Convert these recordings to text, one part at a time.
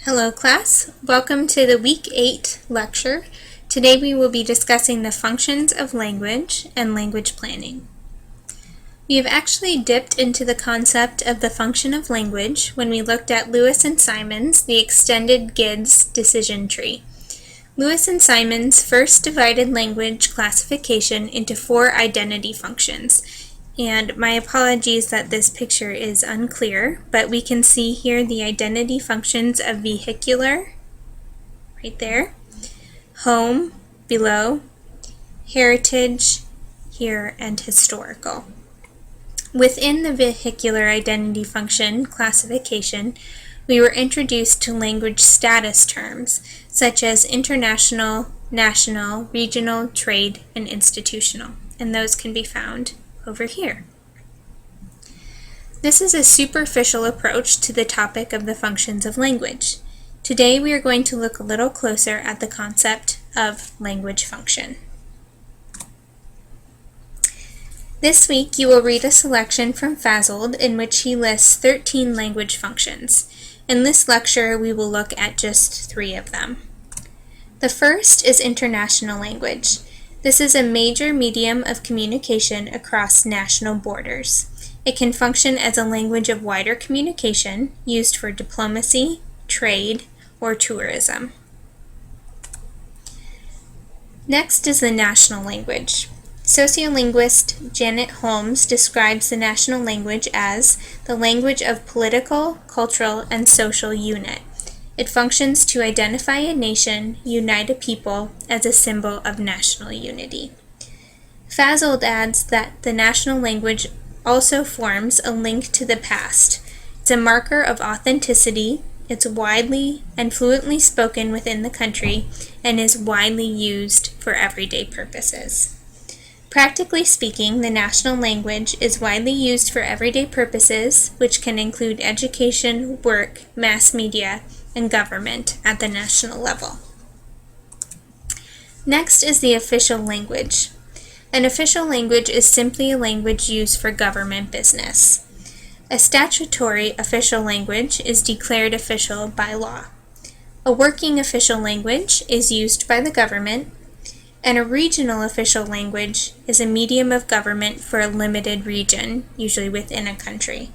Hello class, welcome to the Week 8 lecture. Today we will be discussing the functions of language and language planning. We have actually dipped into the concept of the function of language when we looked at Lewis and Simons, the extended GIDS decision tree. Lewis and Simons first divided language classification into 4 identity functions. And my apologies that this picture is unclear, but we can see here the identity functions of vehicular, right there, home, below, heritage, here, and historical. Within the vehicular identity function classification, we were introduced to language status terms, such as international, national, regional, trade, and institutional, and those can be found over here. This is a superficial approach to the topic of the functions of language. Today we are going to look a little closer at the concept of language function. This week you will read a selection from Fasold in which he lists 13 language functions. In this lecture we will look at just 3 of them. The first is international language. This is a major medium of communication across national borders. It can function as a language of wider communication used for diplomacy, trade, or tourism. Next is the national language. Sociolinguist Janet Holmes describes the national language as the language of political, cultural, and social unit. It functions to identify a nation, unite a people, as a symbol of national unity. Fasold adds that the national language also forms a link to the past. It's a marker of authenticity, it's widely and fluently spoken within the country, and is widely used for everyday purposes. Practically speaking, the national language is widely used for everyday purposes, which can include education, work, mass media, and government at the national level. Next is the official language. An official language is simply a language used for government business. A statutory official language is declared official by law. A working official language is used by the government, and a regional official language is a medium of government for a limited region, usually within a country.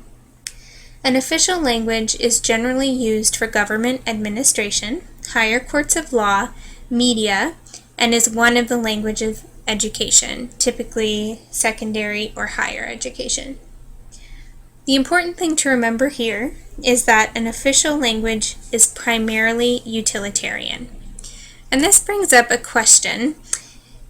An official language is generally used for government administration, higher courts of law, media, and is one of the languages of education, typically secondary or higher education. The important thing to remember here is that an official language is primarily utilitarian. And this brings up a question,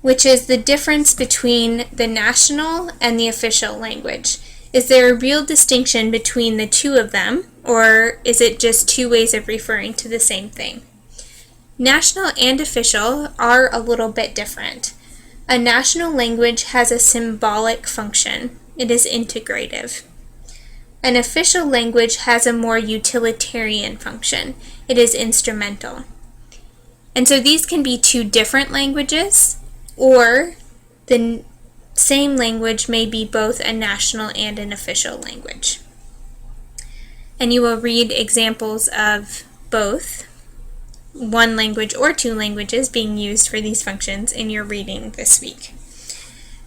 which is the difference between the national and the official language. Is there a real distinction between the two of them, or is it just 2 ways of referring to the same thing? National and official are a little bit different. A national language has a symbolic function. It is integrative. An official language has a more utilitarian function. It is instrumental. And so these can be 2 different languages, or the same language may be both a national and an official language. And you will read examples of both 1 language or 2 languages being used for these functions in your reading this week.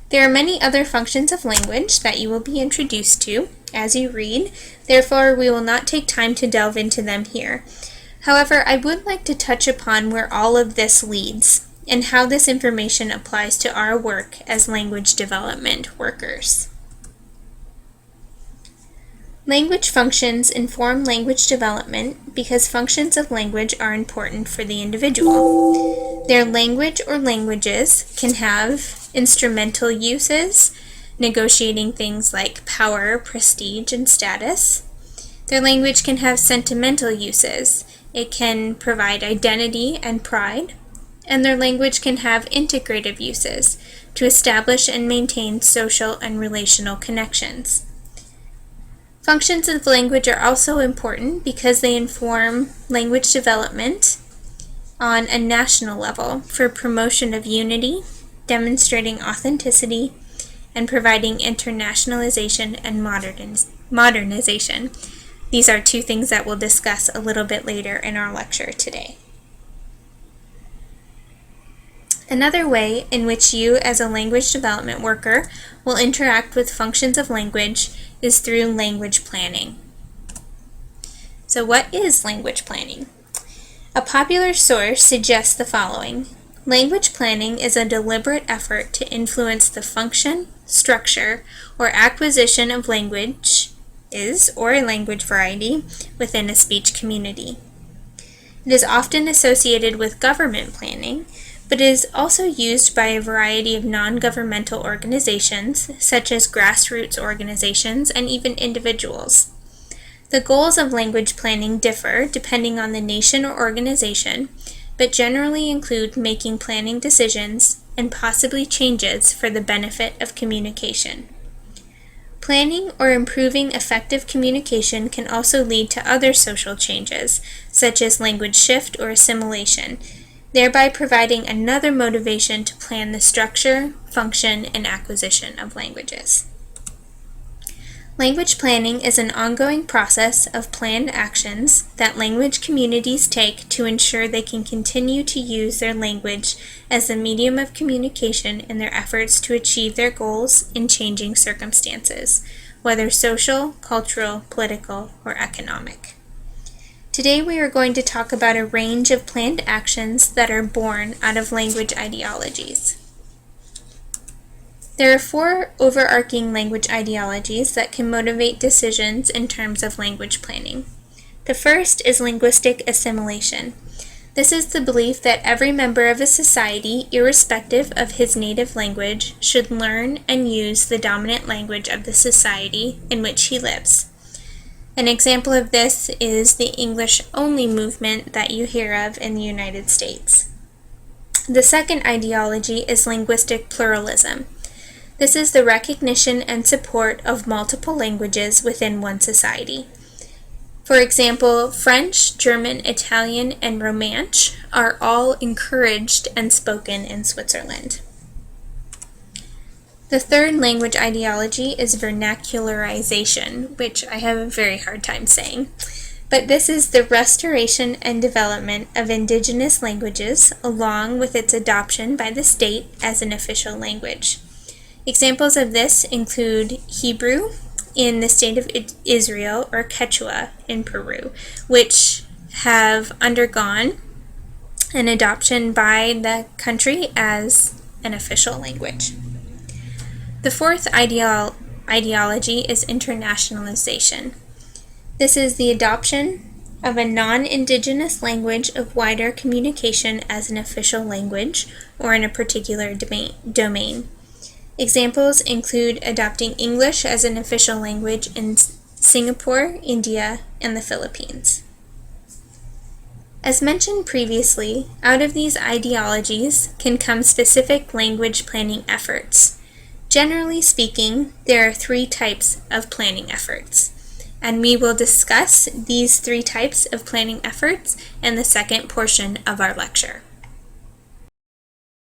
There are many other functions of language that you will be introduced to as you read, therefore we will not take time to delve into them here. However, I would like to touch upon where all of this leads and how this information applies to our work as language development workers. Language functions inform language development because functions of language are important for the individual. Their language or languages can have instrumental uses, negotiating things like power, prestige, and status. Their language can have sentimental uses. It can provide identity and pride. And their language can have integrative uses to establish and maintain social and relational connections. Functions of language are also important because they inform language development on a national level for promotion of unity, demonstrating authenticity, and providing internationalization and modernization. These are two things that we'll discuss a little bit later in our lecture today. Another way in which you as a language development worker will interact with functions of language is through language planning. So what is language planning? A popular source suggests the following. Language planning is a deliberate effort to influence the function, structure, or acquisition of language or a language variety within a speech community. It is often associated with government planning, but is also used by a variety of non-governmental organizations, such as grassroots organizations and even individuals. The goals of language planning differ depending on the nation or organization, but generally include making planning decisions and possibly changes for the benefit of communication. Planning or improving effective communication can also lead to other social changes, such as language shift or assimilation, thereby providing another motivation to plan the structure, function, and acquisition of languages. Language planning is an ongoing process of planned actions that language communities take to ensure they can continue to use their language as a medium of communication in their efforts to achieve their goals in changing circumstances, whether social, cultural, political, or economic. Today we are going to talk about a range of planned actions that are born out of language ideologies. There are 4 overarching language ideologies that can motivate decisions in terms of language planning. The first is linguistic assimilation. This is the belief that every member of a society, irrespective of his native language, should learn and use the dominant language of the society in which he lives. An example of this is the English-only movement that you hear of in the United States. The second ideology is linguistic pluralism. This is the recognition and support of multiple languages within one society. For example, French, German, Italian, and Romansh are all encouraged and spoken in Switzerland. The third language ideology is vernacularization, which I have a very hard time saying. But this is the restoration and development of indigenous languages along with its adoption by the state as an official language. Examples of this include Hebrew in the state of Israel or Quechua in Peru, which have undergone an adoption by the country as an official language. The fourth ideology is internationalization. This is the adoption of a non-indigenous language of wider communication as an official language or in a particular domain. Examples include adopting English as an official language in Singapore, India, and the Philippines. As mentioned previously, out of these ideologies can come specific language planning efforts. Generally speaking, there are 3 types of planning efforts, and we will discuss these 3 types of planning efforts in the second portion of our lecture.